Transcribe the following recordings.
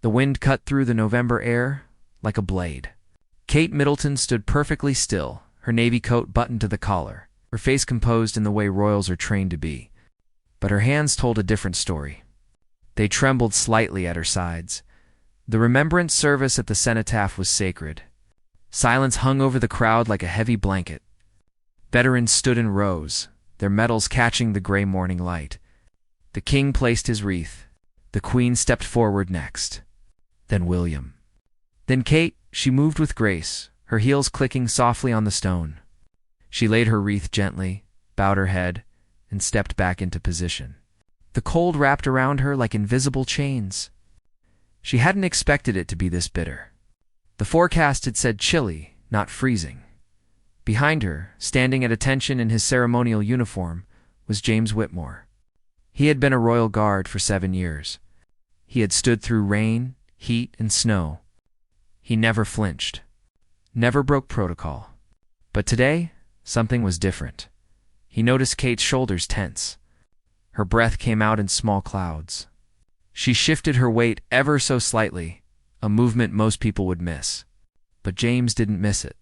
The wind cut through the November air like a blade. Kate Middleton stood perfectly still, her navy coat buttoned to the collar, her face composed in the way royals are trained to be. But her hands told a different story. They trembled slightly at her sides. The Remembrance Service at the cenotaph was sacred. Silence hung over the crowd like a heavy blanket. Veterans stood in rows, their medals catching the gray morning light. The king placed his wreath. The queen stepped forward next. Then William. Then Kate. She moved with grace, her heels clicking softly on the stone. She laid her wreath gently, bowed her head, and stepped back into position. The cold wrapped around her like invisible chains. She hadn't expected it to be this bitter. The forecast had said chilly, not freezing. Behind her, standing at attention in his ceremonial uniform, was James Whitmore. He had been a royal guard for 7 years. He had stood through rain, heat, and snow. He never flinched, never broke protocol. But today, something was different. He noticed Kate's shoulders tense. Her breath came out in small clouds. She shifted her weight ever so slightly, a movement most people would miss. But James didn't miss it.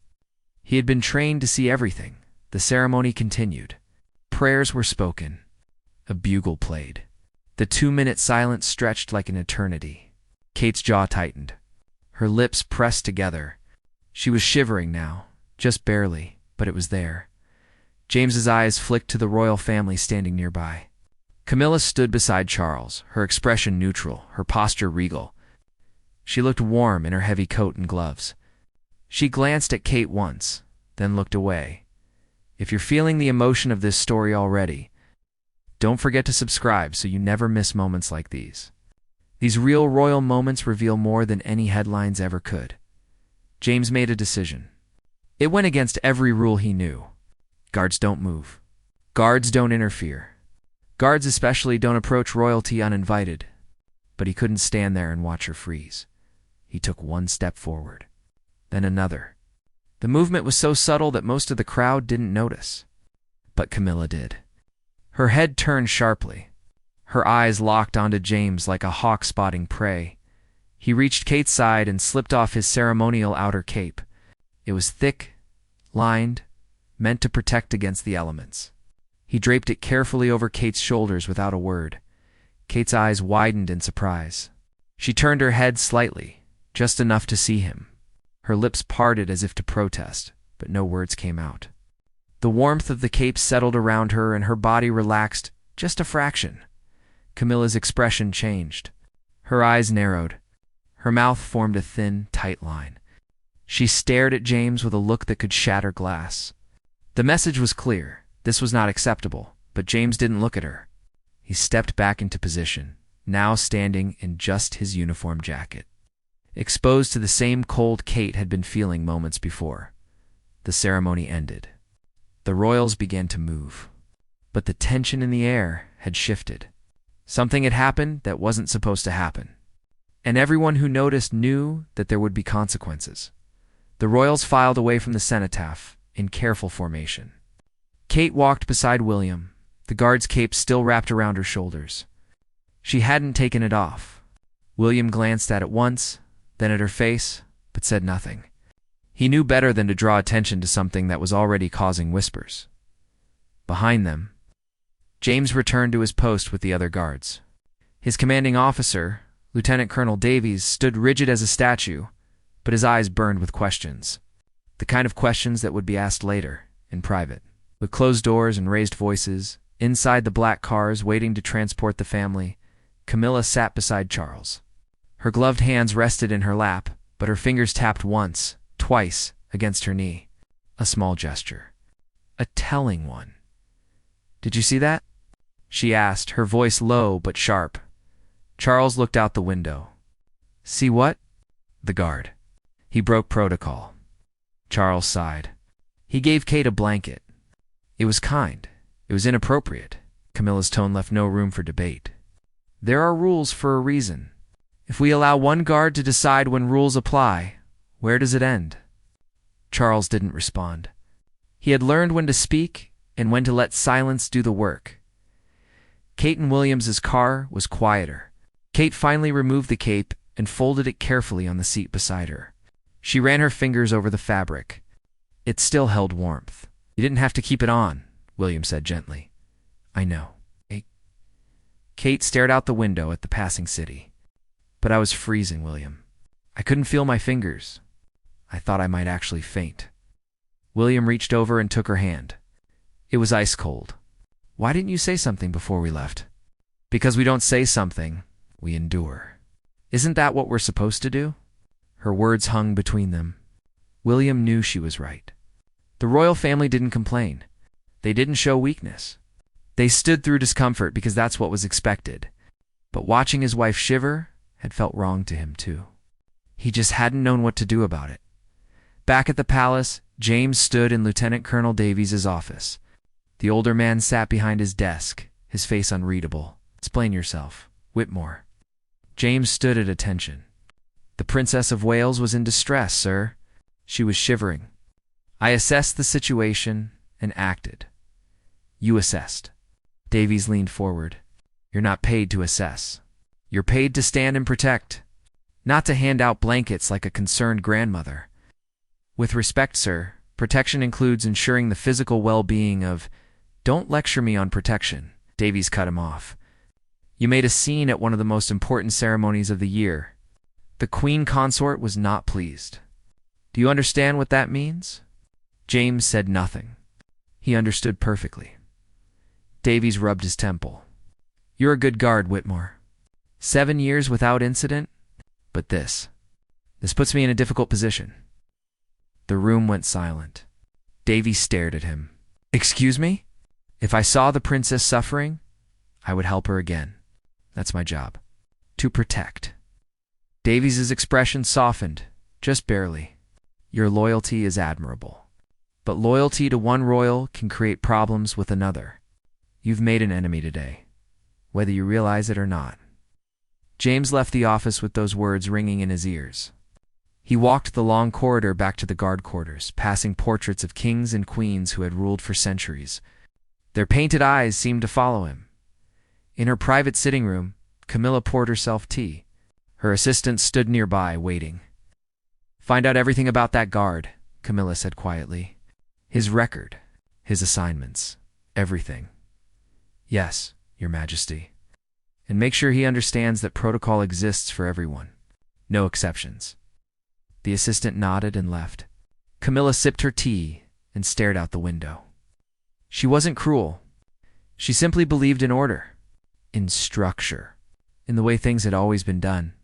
He had been trained to see everything. The ceremony continued. Prayers were spoken. A bugle played. The 2-minute silence stretched like an eternity. Kate's jaw tightened. Her lips pressed together. She was shivering now, just barely, but it was there. James's eyes flicked to the royal family standing nearby. Camilla stood beside Charles, her expression neutral, her posture regal. She looked warm in her heavy coat and gloves. She glanced at Kate once, then looked away. If you're feeling the emotion of this story already, don't forget to subscribe so you never miss moments like these. These real royal moments reveal more than any headlines ever could. James made a decision. It went against every rule he knew. Guards don't move. Guards don't interfere. Guards especially don't approach royalty uninvited. But he couldn't stand there and watch her freeze. He took one step forward, then another. The movement was so subtle that most of the crowd didn't notice. But Camilla did. Her head turned sharply. Her eyes locked onto James like a hawk spotting prey. He reached Kate's side and slipped off his ceremonial outer cape. It was thick, lined, meant to protect against the elements. He draped it carefully over Kate's shoulders without a word. Kate's eyes widened in surprise. She turned her head slightly, just enough to see him. Her lips parted as if to protest, but no words came out. The warmth of the cape settled around her and her body relaxed just a fraction. Camilla's expression changed. Her eyes narrowed. Her mouth formed a thin, tight line. She stared at James with a look that could shatter glass. The message was clear. This was not acceptable, but James didn't look at her. He stepped back into position, now standing in just his uniform jacket, exposed to the same cold Kate had been feeling moments before. The ceremony ended. The royals began to move, but the tension in the air had shifted. Something had happened that wasn't supposed to happen, and everyone who noticed knew that there would be consequences. The royals filed away from the cenotaph in careful formation. Kate walked beside William, the guard's cape still wrapped around her shoulders. She hadn't taken it off. William glanced at it once, then at her face, but said nothing. He knew better than to draw attention to something that was already causing whispers. Behind them, James returned to his post with the other guards. His commanding officer, Lieutenant Colonel Davies, stood rigid as a statue, but his eyes burned with questions. The kind of questions that would be asked later, in private. With closed doors and raised voices, inside the black cars waiting to transport the family, Camilla sat beside Charles. Her gloved hands rested in her lap, but her fingers tapped once, twice, against her knee. A small gesture. A telling one. "Did you see that?" she asked, her voice low but sharp. Charles looked out the window. "See what?" "The guard. He broke protocol." Charles sighed. He gave Kate a blanket. It was kind. It was inappropriate. Camilla's tone left no room for debate. There are rules for a reason. If we allow one guard to decide when rules apply, where does it end? Charles didn't respond. He had learned when to speak and when to let silence do the work. Kate and Williams's car was quieter. Kate finally removed the cape and folded it carefully on the seat beside her. She ran her fingers over the fabric. It still held warmth. "You didn't have to keep it on," William said gently. "I know." Kate stared out the window at the passing city. "But I was freezing, William. I couldn't feel my fingers. I thought I might actually faint." William reached over and took her hand. It was ice cold. "Why didn't you say something before we left?" "Because we don't say something, we endure. Isn't that what we're supposed to do?" Her words hung between them. William knew she was right. The royal family didn't complain. They didn't show weakness. They stood through discomfort because that's what was expected. But watching his wife shiver had felt wrong to him too. He just hadn't known what to do about it. Back at the palace, James stood in Lieutenant Colonel Davies's office. The older man sat behind his desk, his face unreadable. "Explain yourself, Whitmore." James stood at attention. "The Princess of Wales was in distress, sir." She was shivering. "I assessed the situation and acted." "You assessed." Davies leaned forward. "You're not paid to assess. You're paid to stand and protect, not to hand out blankets like a concerned grandmother." "With respect, sir, protection includes ensuring the physical well-being of—" "Don't lecture me on protection," Davies cut him off. "You made a scene at one of the most important ceremonies of the year. The Queen Consort was not pleased. Do you understand what that means?" James said nothing. He understood perfectly. Davies rubbed his temple. "You're a good guard, Whitmore. 7 years without incident, but this puts me in a difficult position." The room went silent. Davies stared at him. "Excuse me? If I saw the princess suffering, I would help her again. That's my job. To protect." Davies's expression softened, just barely. "Your loyalty is admirable. But loyalty to one royal can create problems with another. You've made an enemy today, whether you realize it or not." James left the office with those words ringing in his ears. He walked the long corridor back to the guard quarters, passing portraits of kings and queens who had ruled for centuries. Their painted eyes seemed to follow him. In her private sitting room, Camilla poured herself tea. Her assistant stood nearby, waiting. "Find out everything about that guard," Camilla said quietly. "His record, his assignments, everything." "Yes, Your Majesty." "And make sure he understands that protocol exists for everyone. No exceptions." The assistant nodded and left. Camilla sipped her tea and stared out the window. She wasn't cruel. She simply believed in order, in structure, in the way things had always been done.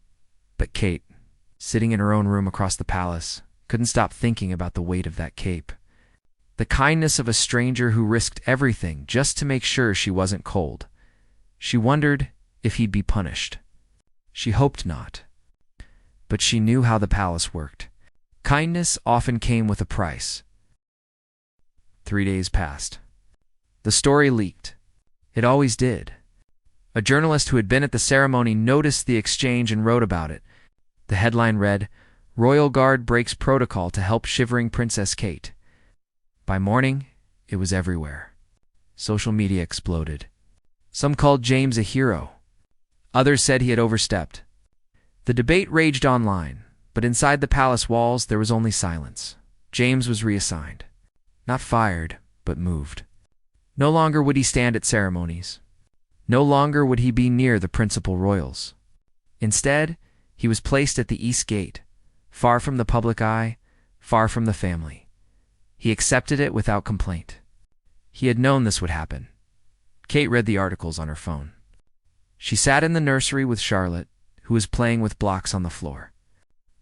But Kate, sitting in her own room across the palace, couldn't stop thinking about the weight of that cape. The kindness of a stranger who risked everything just to make sure she wasn't cold. She wondered if he'd be punished. She hoped not. But she knew how the palace worked. Kindness often came with a price. 3 days passed. The story leaked. It always did. A journalist who had been at the ceremony noticed the exchange and wrote about it. The headline read, "Royal Guard breaks protocol to help shivering Princess Kate." By morning, it was everywhere. Social media exploded. Some called James a hero. Others said he had overstepped. The debate raged online, but inside the palace walls there was only silence. James was reassigned. Not fired, but moved. No longer would he stand at ceremonies. No longer would he be near the principal royals. Instead, he was placed at the East Gate, far from the public eye, far from the family. He accepted it without complaint. He had known this would happen. Kate read the articles on her phone. She sat in the nursery with Charlotte, who was playing with blocks on the floor.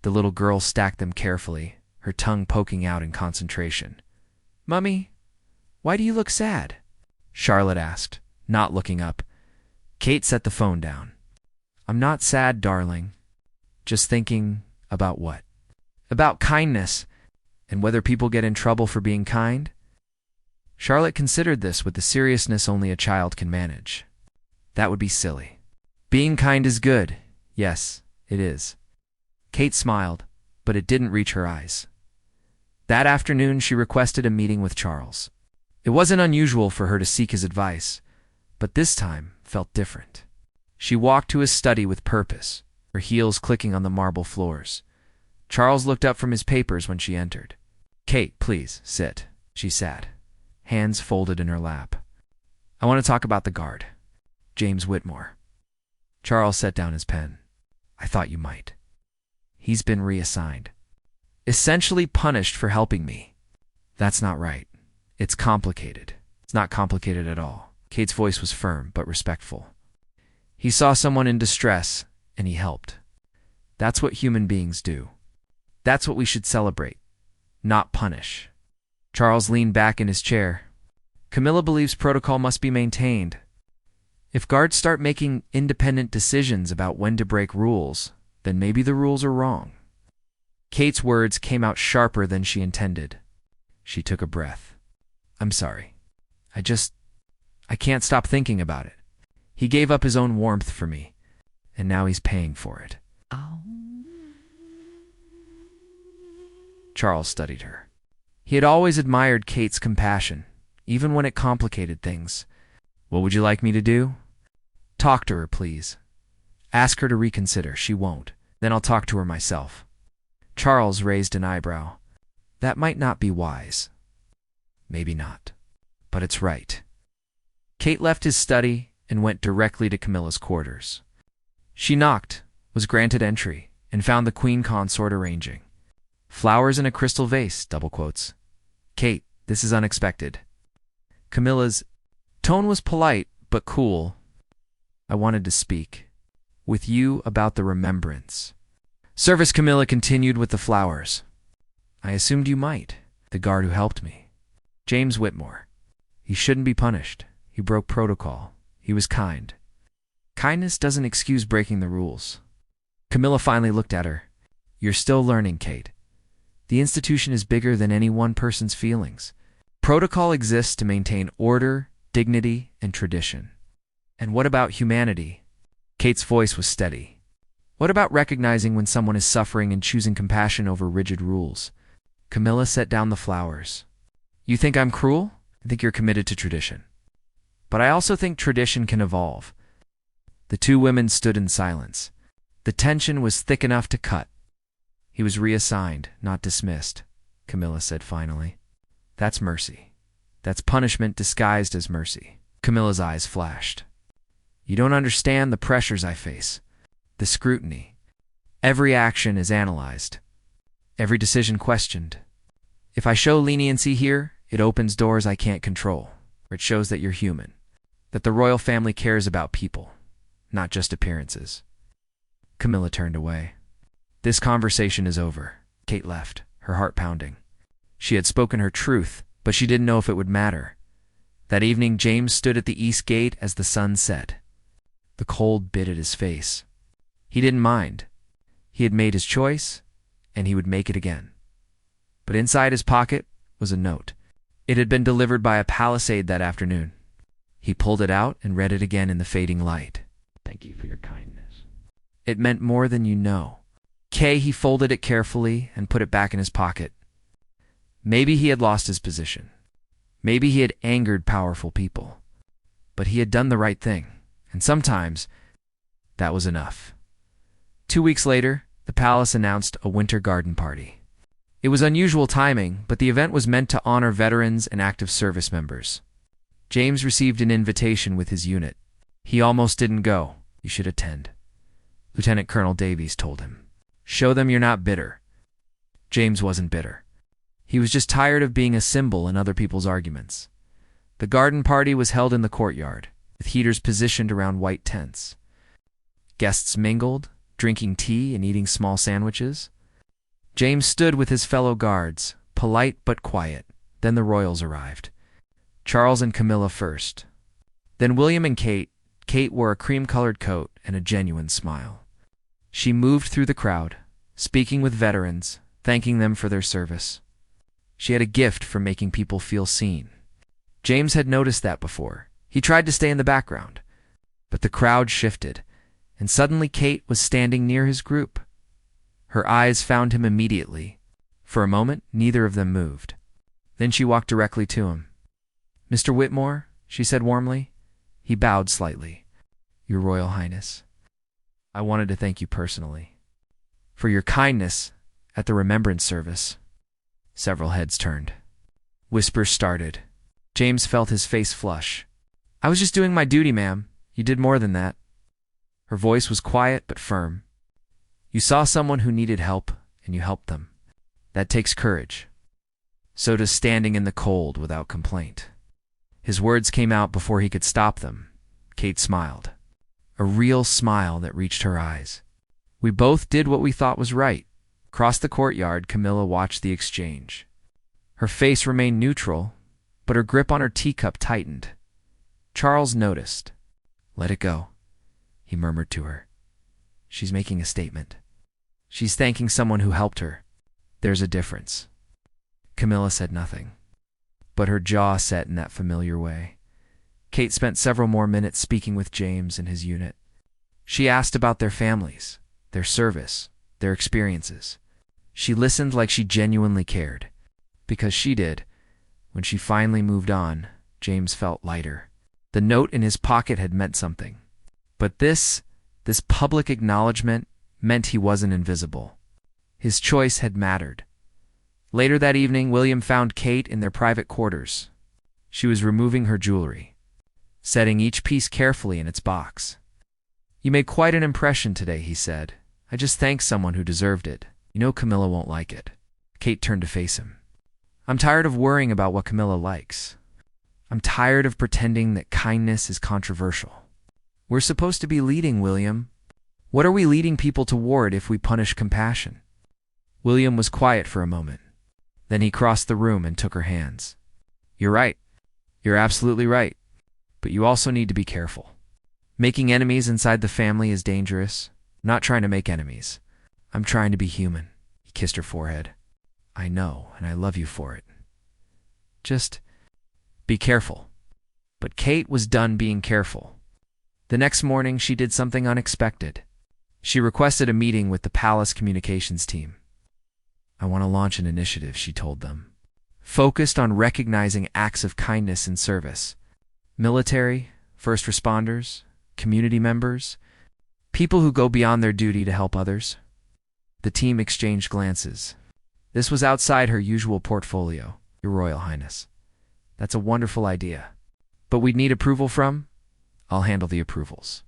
The little girl stacked them carefully, her tongue poking out in concentration. "Mummy, why do you look sad?" Charlotte asked, not looking up. Kate set the phone down. "I'm not sad, darling. Just thinking about what? About kindness, and whether people get in trouble for being kind." Charlotte considered this with the seriousness only a child can manage. That would be silly. Being kind is good. Yes, it is. Kate smiled, but it didn't reach her eyes. That afternoon, she requested a meeting with Charles. It wasn't unusual for her to seek his advice, but this time felt different. She walked to his study with purpose. her heels clicking on the marble floors. Charles looked up from his papers when she entered. "Kate, please, sit." She sat, hands folded in her lap. "I want to talk about the guard, James Whitmore." Charles set down his pen. "I thought you might. He's been reassigned. Essentially punished for helping me." "That's not right. It's complicated." "It's not complicated at all." Kate's voice was firm but respectful. "He saw someone in distress, and he helped. That's what human beings do. That's what we should celebrate, not punish." Charles leaned back in his chair. "Camilla believes protocol must be maintained. If guards start making independent decisions about when to break rules, then maybe the rules are wrong." Kate's words came out sharper than she intended. She took a breath. "I'm sorry. I can't stop thinking about it. He gave up his own warmth for me, and now he's paying for it." Charles studied her. He had always admired Kate's compassion, even when it complicated things. "What would you like me to do?" "Talk to her, please. Ask her to reconsider. She won't. Then I'll talk to her myself." Charles raised an eyebrow. "That might not be wise." "Maybe not. But it's right." Kate left his study and went directly to Camilla's quarters. She knocked, was granted entry, and found the queen consort arranging. "Flowers in a crystal vase," double quotes. "Kate, this is unexpected." Camilla's tone was polite but cool. "I wanted to speak with you about the Remembrance Service." Camilla continued with the flowers. "I assumed you might. The guard who helped me. James Whitmore. He shouldn't be punished. He broke protocol. He was kind. Kindness doesn't excuse breaking the rules." Camilla finally looked at her. "You're still learning, Kate. The institution is bigger than any one person's feelings. Protocol exists to maintain order, dignity, and tradition." "And what about humanity?" Kate's voice was steady. "What about recognizing when someone is suffering and choosing compassion over rigid rules?" Camilla set down the flowers. "You think I'm cruel? I think you're committed to tradition. But I also think tradition can evolve." The two women stood in silence. The tension was thick enough to cut. "He was reassigned, not dismissed," Camilla said finally. "That's mercy. That's punishment disguised as mercy." Camilla's eyes flashed. "You don't understand the pressures I face. The scrutiny. Every action is analyzed. Every decision questioned. If I show leniency here, it opens doors I can't control. It shows that you're human. That the royal family cares about people, not just appearances." Camilla turned away. "This conversation is over." Kate left, her heart pounding. She had spoken her truth, but she didn't know if it would matter. That evening, James stood at the east gate as the sun set. The cold bit at his face. He didn't mind. He had made his choice, and he would make it again. But inside his pocket was a note. It had been delivered by a palisade that afternoon. He pulled it out and read it again in the fading light. "Thank you for your kindness. It meant more than you know." He folded it carefully and put it back in his pocket. Maybe he had lost his position. Maybe he had angered powerful people. But he had done the right thing, and sometimes that was enough. 2 weeks later, the palace announced a winter garden party. It was unusual timing, but the event was meant to honor veterans and active service members. James received an invitation with his unit. He almost didn't go. "You should attend," Lieutenant Colonel Davies told him. "Show them you're not bitter." James wasn't bitter. He was just tired of being a symbol in other people's arguments. The garden party was held in the courtyard, with heaters positioned around white tents. Guests mingled, drinking tea and eating small sandwiches. James stood with his fellow guards, polite but quiet. Then the royals arrived. Charles and Camilla first. Then William and Kate. Kate wore a cream-colored coat and a genuine smile. She moved through the crowd, speaking with veterans, thanking them for their service. She had a gift for making people feel seen. James had noticed that before. He tried to stay in the background. But the crowd shifted, and suddenly Kate was standing near his group. Her eyes found him immediately. For a moment, neither of them moved. Then she walked directly to him. "Mr. Whitmore," she said warmly. He bowed slightly. "Your Royal Highness." I wanted to thank you personally for your kindness at the Remembrance Service. Several heads turned. Whispers started. James felt his face flush. I was just doing my duty, ma'am. You did more than that. Her voice was quiet but firm. You saw someone who needed help, and you helped them. That takes courage. So does standing in the cold without complaint. His words came out before he could stop them. Kate smiled. A real smile that reached her eyes. We both did what we thought was right. Across the courtyard, Camilla watched the exchange. Her face remained neutral, but her grip on her teacup tightened. Charles noticed. Let it go, he murmured to her. She's making a statement. She's thanking someone who helped her. There's a difference. Camilla said nothing, but her jaw set in that familiar way. Kate spent several more minutes speaking with James and his unit. She asked about their families, their service, their experiences. She listened like she genuinely cared. Because she did. When she finally moved on, James felt lighter. The note in his pocket had meant something. But this public acknowledgement meant he wasn't invisible. His choice had mattered. Later that evening, William found Kate in their private quarters. She was removing her jewelry, setting each piece carefully in its box. You made quite an impression today, he said. I just thanked someone who deserved it. You know Camilla won't like it. Kate turned to face him. I'm tired of worrying about what Camilla likes. I'm tired of pretending that kindness is controversial. We're supposed to be leading, William. What are we leading people toward if we punish compassion? William was quiet for a moment. Then he crossed the room and took her hands. You're right. You're absolutely right. But you also need to be careful. Making enemies inside the family is dangerous. I'm not trying to make enemies. I'm trying to be human. He kissed her forehead. I know, and I love you for it. Just be careful. But Kate was done being careful. The next morning, she did something unexpected. She requested a meeting with the palace communications team. I want to launch an initiative, she told them, focused on recognizing acts of kindness and service. Military, first responders, community members, people who go beyond their duty to help others. The team exchanged glances. This was outside her usual portfolio, Your Royal Highness. That's a wonderful idea. But we'd need approval from? I'll handle the approvals.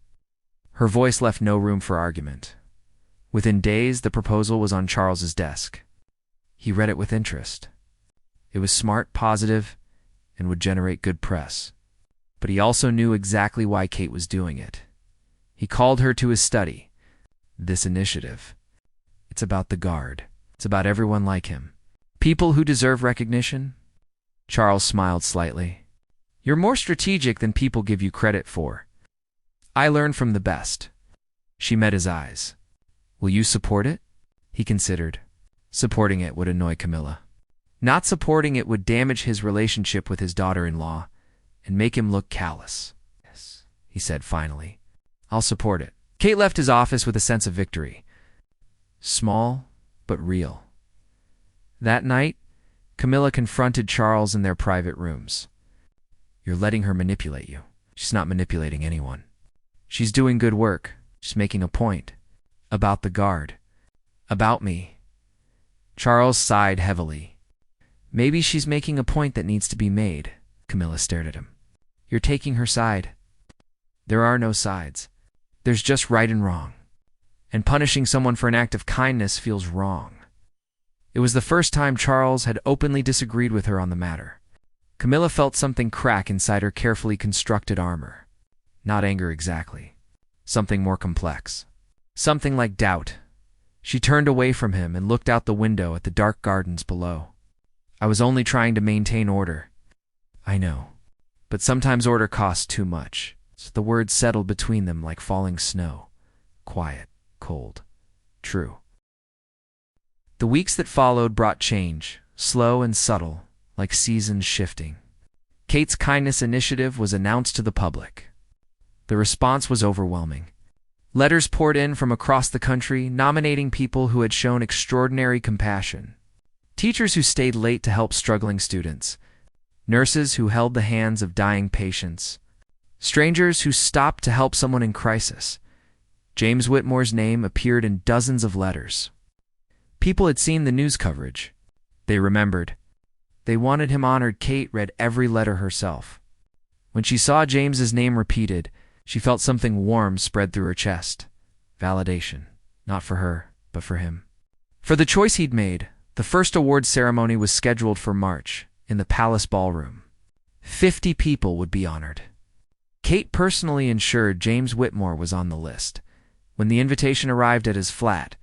Her voice left no room for argument. Within days, the proposal was on Charles's desk. He read it with interest. It was smart, positive, and would generate good press. But he also knew exactly why Kate was doing it. He called her to his study. This initiative. It's about the Guard. It's about everyone like him. People who deserve recognition. Charles smiled slightly. You're more strategic than people give you credit for. I learned from the best. She met his eyes. Will you support it? He considered. Supporting it would annoy Camilla. Not supporting it would damage his relationship with his daughter-in-law and make him look callous. Yes, he said finally. I'll support it. Kate left his office with a sense of victory. Small, but real. That night, Camilla confronted Charles in their private rooms. You're letting her manipulate you. She's not manipulating anyone. She's doing good work. She's making a point. About the Guard. About me. Charles sighed heavily. Maybe she's making a point that needs to be made. Camilla stared at him. You're taking her side. There are no sides. There's just right and wrong. And punishing someone for an act of kindness feels wrong. It was the first time Charles had openly disagreed with her on the matter. Camilla felt something crack inside her carefully constructed armor. Not anger exactly. Something more complex. Something like doubt. She turned away from him and looked out the window at the dark gardens below. I was only trying to maintain order. I know. But sometimes order costs too much. So the words settled between them like falling snow. Quiet, cold, true. The weeks that followed brought change, slow and subtle, like seasons shifting. Kate's kindness initiative was announced to the public. The response was overwhelming. Letters poured in from across the country, nominating people who had shown extraordinary compassion. Teachers who stayed late to help struggling students. Nurses who held the hands of dying patients. Strangers who stopped to help someone in crisis. James Whitmore's name appeared in dozens of letters. People had seen the news coverage. They remembered. They wanted him honored. Kate read every letter herself. When she saw James's name repeated, she felt something warm spread through her chest. Validation. Not for her, but for him. For the choice he'd made, the first award ceremony was scheduled for March, in the palace ballroom. 50 people would be honored. Kate personally ensured James Whitmore was on the list. When the invitation arrived at his flat,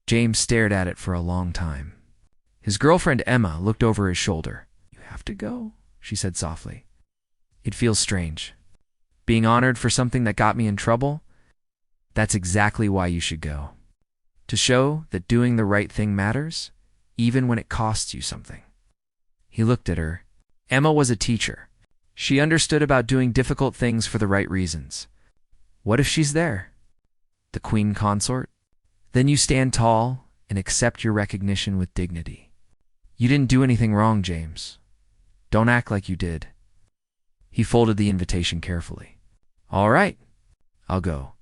James stared at it for a long time. His girlfriend Emma looked over his shoulder. "You have to go," she said softly. "It feels strange. Being honored for something that got me in trouble? That's exactly why you should go. To show that doing the right thing matters, even when it costs you something." He looked at her. Emma was a teacher. She understood about doing difficult things for the right reasons. What if she's there? The queen consort? Then you stand tall and accept your recognition with dignity. You didn't do anything wrong, James. Don't act like you did. He folded the invitation carefully. "All right, I'll go."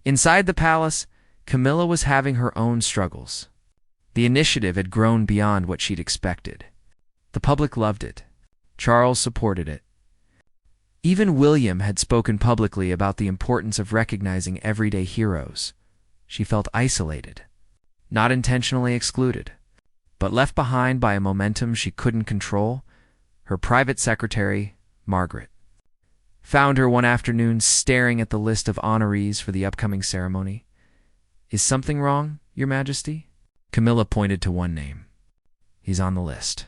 Inside the palace, Camilla was having her own struggles. The initiative had grown beyond what she'd expected. The public loved it. Charles supported it. Even William had spoken publicly about the importance of recognizing everyday heroes. She felt isolated, not intentionally excluded, but left behind by a momentum she couldn't control. Her private secretary, Margaret, found her one afternoon staring at the list of honorees for the upcoming ceremony. "Is something wrong, Your Majesty?" Camilla pointed to one name. "He's on the list."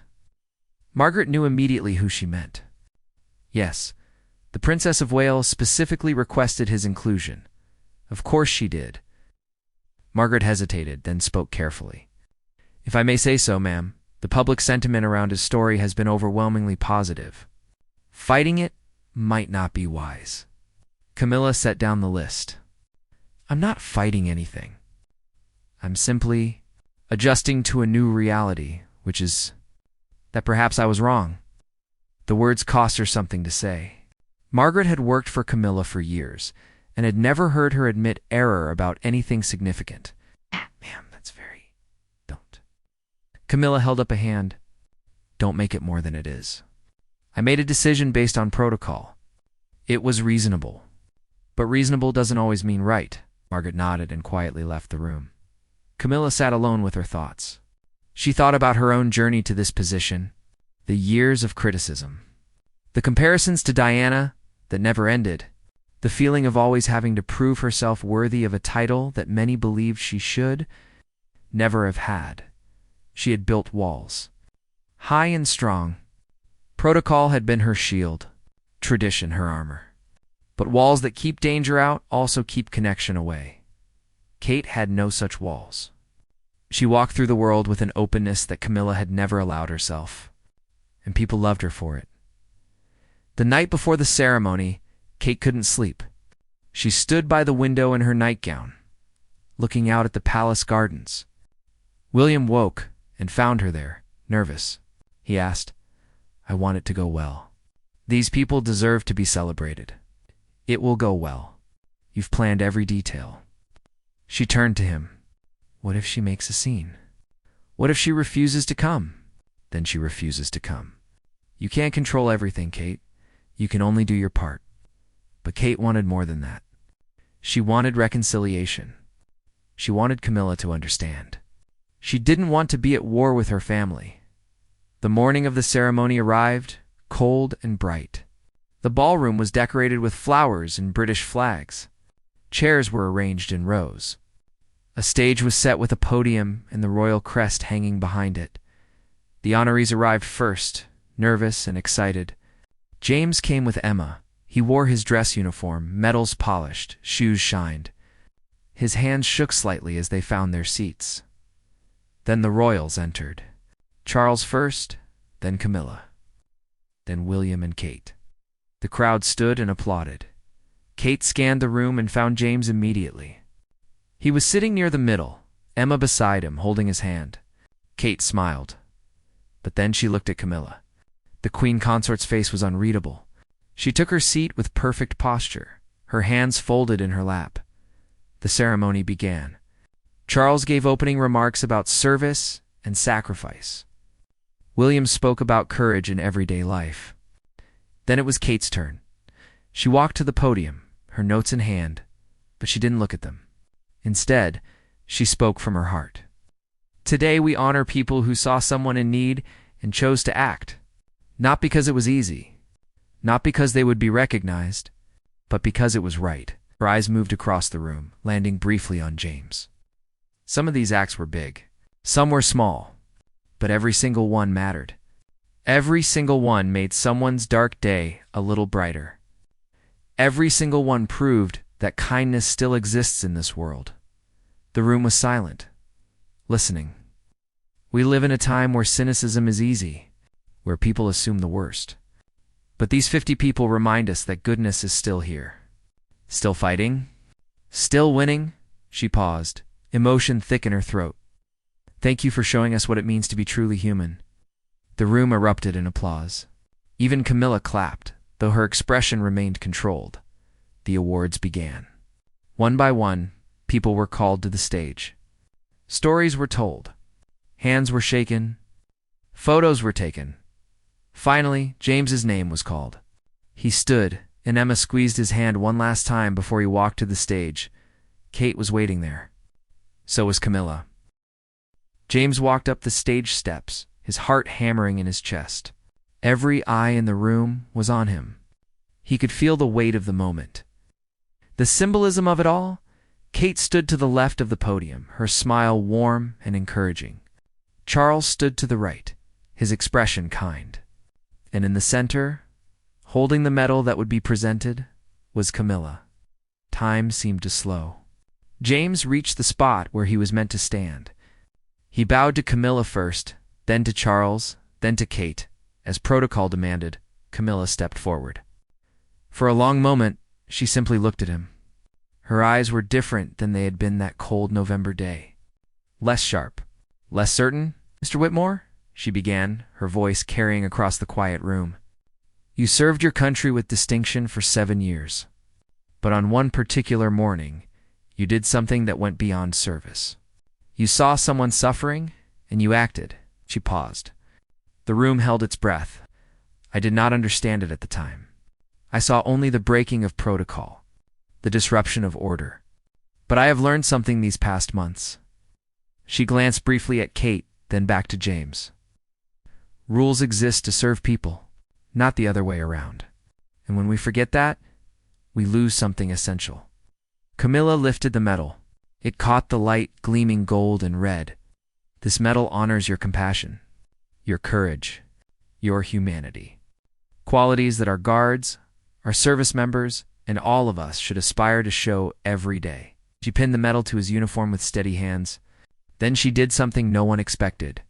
Margaret knew immediately who she meant. Yes, the Princess of Wales specifically requested his inclusion. Of course she did. Margaret hesitated, then spoke carefully. "If I may say so, ma'am, the public sentiment around his story has been overwhelmingly positive. Fighting it might not be wise." Camilla set down the list. "I'm not fighting anything. I'm simply adjusting to a new reality, which is that perhaps I was wrong." The words cost her something to say. Margaret had worked for Camilla for years and had never heard her admit error about anything significant. "Ma'am, that's very... don't." Camilla held up a hand. "Don't make it more than it is. I made a decision based on protocol. It was reasonable. But reasonable doesn't always mean right." Margaret nodded and quietly left the room. Camilla sat alone with her thoughts. She thought about her own journey to this position, the years of criticism, the comparisons to Diana that never ended, the feeling of always having to prove herself worthy of a title that many believed she should never have had. She had built walls, high and strong. Protocol had been her shield, tradition her armor. But walls that keep danger out also keep connection away. Kate had no such walls. She walked through the world with an openness that Camilla had never allowed herself, and people loved her for it. The night before the ceremony, Kate couldn't sleep. She stood by the window in her nightgown, looking out at the palace gardens. William woke and found her there, nervous. He asked, "I want it to go well. These people deserve to be celebrated. It will go well. You've planned every detail." She turned to him. "What if she makes a scene? What if she refuses to come?" "Then she refuses to come. You can't control everything, Kate. You can only do your part." But Kate wanted more than that. She wanted reconciliation. She wanted Camilla to understand. She didn't want to be at war with her family. The morning of the ceremony arrived, cold and bright. The ballroom was decorated with flowers and British flags. Chairs were arranged in rows. A stage was set with a podium and the royal crest hanging behind it. The honorees arrived first, nervous and excited. James came with Emma. He wore his dress uniform, medals polished, shoes shined. His hands shook slightly as they found their seats. Then the royals entered. Charles first, then Camilla, then William and Kate. The crowd stood and applauded. Kate scanned the room and found James immediately. He was sitting near the middle, Emma beside him, holding his hand. Kate smiled. But then she looked at Camilla. The queen consort's face was unreadable. She took her seat with perfect posture, her hands folded in her lap. The ceremony began. Charles gave opening remarks about service and sacrifice. William spoke about courage in everyday life. Then it was Kate's turn. She walked to the podium, her notes in hand, but she didn't look at them. Instead, she spoke from her heart. Today we honor people who saw someone in need and chose to act. Not because it was easy, not because they would be recognized, but because it was right. Her eyes moved across the room, landing briefly on James. Some of these acts were big. Some were small, but every single one mattered. Every single one made someone's dark day a little brighter. Every single one proved that kindness still exists in this world. The room was silent, listening. We live in a time where cynicism is easy, where people assume the worst. But these 50 people remind us that goodness is still here. Still fighting? Still winning? She paused, emotion thick in her throat. Thank you for showing us what it means to be truly human. The room erupted in applause. Even Camilla clapped, though her expression remained controlled. The awards began. One by one, people were called to the stage. Stories were told. Hands were shaken. Photos were taken. Finally, James's name was called. He stood, and Emma squeezed his hand one last time before he walked to the stage. Kate was waiting there. So was Camilla. James walked up the stage steps, his heart hammering in his chest. Every eye in the room was on him. He could feel the weight of the moment. The symbolism of it all? Kate stood to the left of the podium, her smile warm and encouraging. Charles stood to the right, his expression kind. And in the center, holding the medal that would be presented, was Camilla. Time seemed to slow. James reached the spot where he was meant to stand. He bowed to Camilla first, then to Charles, then to Kate. As protocol demanded, Camilla stepped forward. For a long moment, she simply looked at him. Her eyes were different than they had been that cold November day. Less sharp, less certain. "Mr. Whitmore," she began, her voice carrying across the quiet room. "You served your country with distinction for 7 years. But on one particular morning, you did something that went beyond service. You saw someone suffering, and you acted." She paused. The room held its breath. I did not understand it at the time. I saw only the breaking of protocol, the disruption of order. But I have learned something these past months. She glanced briefly at Kate, then back to James. Rules exist to serve people, not the other way around. And when we forget that, we lose something essential. Camilla lifted the medal. It caught the light, gleaming gold and red. This medal honors your compassion, your courage, your humanity. Qualities that our guards, our service members, and all of us should aspire to show every day. She pinned the medal to his uniform with steady hands. Then she did something no one expected.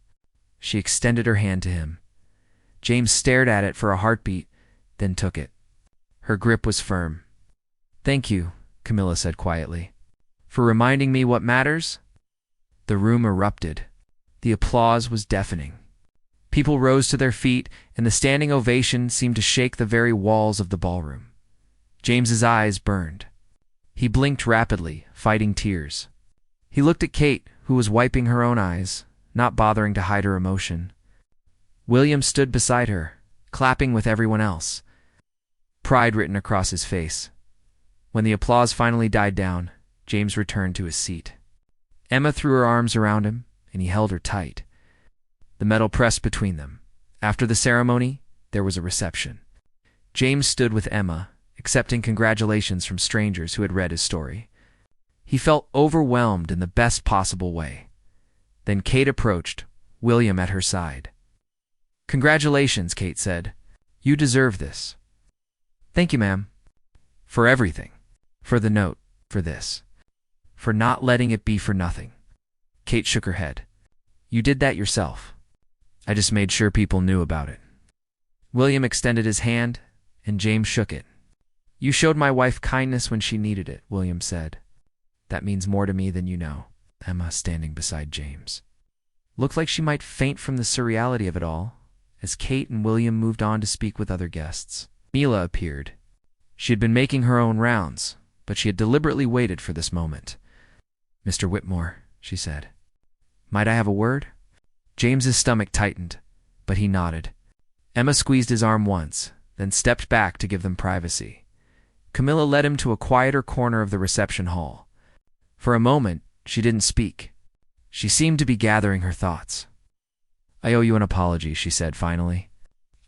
She extended her hand to him. James stared at it for a heartbeat, then took it. Her grip was firm. "Thank you," Camilla said quietly, "for reminding me what matters." The room erupted. The applause was deafening. People rose to their feet, and the standing ovation seemed to shake the very walls of the ballroom. James's eyes burned. He blinked rapidly, fighting tears. He looked at Kate, who was wiping her own eyes, not bothering to hide her emotion. William stood beside her, clapping with everyone else, pride written across his face. When the applause finally died down, James returned to his seat. Emma threw her arms around him, and he held her tight. The medal pressed between them. After the ceremony, there was a reception. James stood with Emma, accepting congratulations from strangers who had read his story. He felt overwhelmed in the best possible way. Then Kate approached, William at her side. "Congratulations," Kate said. "You deserve this." "Thank you, ma'am." "For everything. For the note. For this. For not letting it be for nothing." Kate shook her head. "You did that yourself. I just made sure people knew about it." William extended his hand, and James shook it. "You showed my wife kindness when she needed it," William said. "That means more to me than you know." Emma, standing beside James, looked like she might faint from the surreality of it all, as Kate and William moved on to speak with other guests. Camilla appeared. She had been making her own rounds, but she had deliberately waited for this moment. Mr. Whitmore, she said. Might I have a word? James's stomach tightened, but he nodded. Emma squeezed his arm once, then stepped back to give them privacy. Camilla led him to a quieter corner of the reception hall. For a moment, she didn't speak. She seemed to be gathering her thoughts. I owe you an apology, she said finally.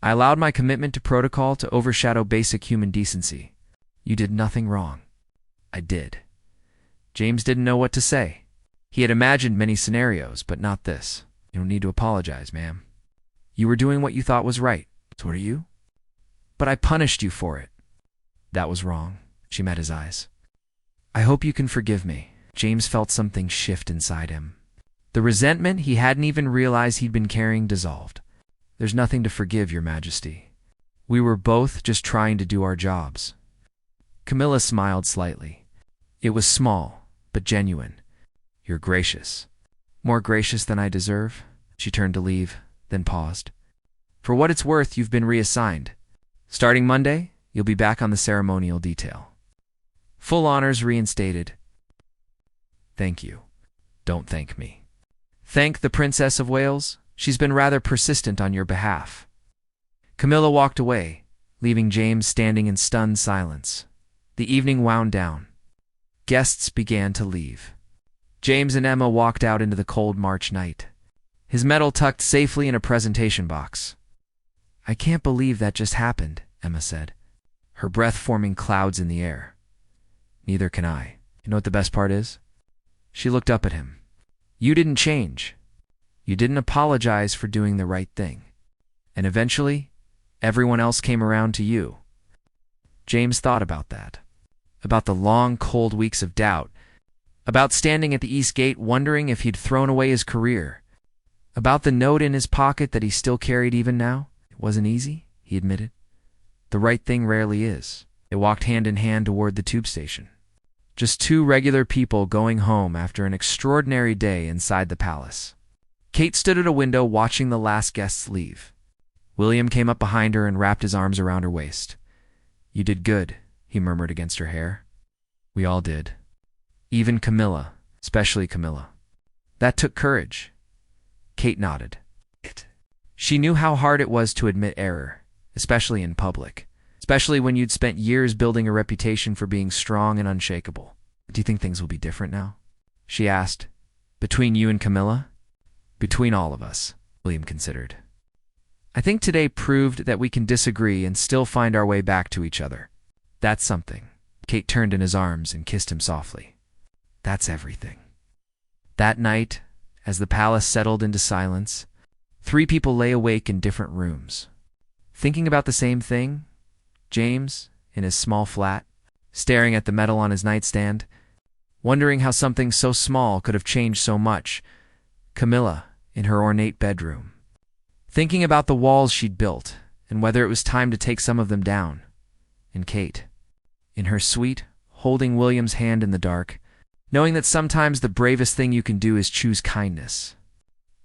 I allowed my commitment to protocol to overshadow basic human decency. You did nothing wrong. I did. James didn't know what to say. He had imagined many scenarios, but not this. You don't need to apologize, ma'am. You were doing what you thought was right. So are you? But I punished you for it. That was wrong. She met his eyes. I hope you can forgive me. James felt something shift inside him. The resentment he hadn't even realized he'd been carrying dissolved. There's nothing to forgive, Your Majesty. We were both just trying to do our jobs. Camilla smiled slightly. It was small, but genuine. You're gracious. More gracious than I deserve. She turned to leave, then paused. For what it's worth, you've been reassigned. Starting Monday, you'll be back on the ceremonial detail. Full honors reinstated. Thank you. Don't thank me. Thank the Princess of Wales. She's been rather persistent on your behalf. Camilla walked away, leaving James standing in stunned silence. The evening wound down. Guests began to leave. James and Emma walked out into the cold March night, his medal tucked safely in a presentation box. I can't believe that just happened, Emma said, her breath forming clouds in the air. Neither can I. You know what the best part is? She looked up at him. You didn't change. You didn't apologize for doing the right thing. And eventually, everyone else came around to you. James thought about that. About the long, cold weeks of doubt. About standing at the East Gate wondering if he'd thrown away his career. About the note in his pocket that he still carried even now. It wasn't easy, he admitted. The right thing rarely is. They walked hand in hand toward the tube station. Just two regular people going home after an extraordinary day inside the palace. Kate stood at a window watching the last guests leave. William came up behind her and wrapped his arms around her waist. You did good, he murmured against her hair. We all did. Even Camilla, especially Camilla. That took courage. Kate nodded. She knew how hard it was to admit error, especially in public. Especially when you'd spent years building a reputation for being strong and unshakable. Do you think things will be different now? She asked. Between you and Camilla? Between all of us, William considered. I think today proved that we can disagree and still find our way back to each other. That's something. Kate turned in his arms and kissed him softly. That's everything. That night, as the palace settled into silence, 3 people lay awake in different rooms. Thinking about the same thing, James, in his small flat, staring at the medal on his nightstand, wondering how something so small could have changed so much. Camilla, in her ornate bedroom, thinking about the walls she'd built and whether it was time to take some of them down. And Kate, in her suite, holding William's hand in the dark, knowing that sometimes the bravest thing you can do is choose kindness.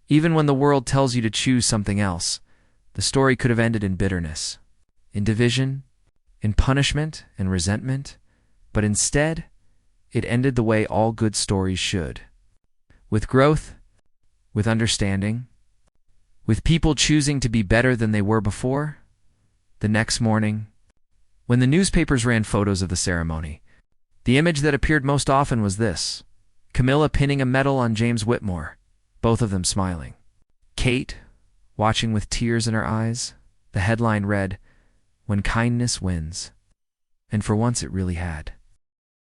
Even when the world tells you to choose something else, the story could have ended in bitterness, in division, in punishment and resentment, but instead, it ended the way all good stories should. With growth, with understanding, with people choosing to be better than they were before. The next morning, when the newspapers ran photos of the ceremony, the image that appeared most often was this: Camilla pinning a medal on James Whitmore, both of them smiling. Kate, watching with tears in her eyes. The headline read, When Kindness Wins. And for once it really had.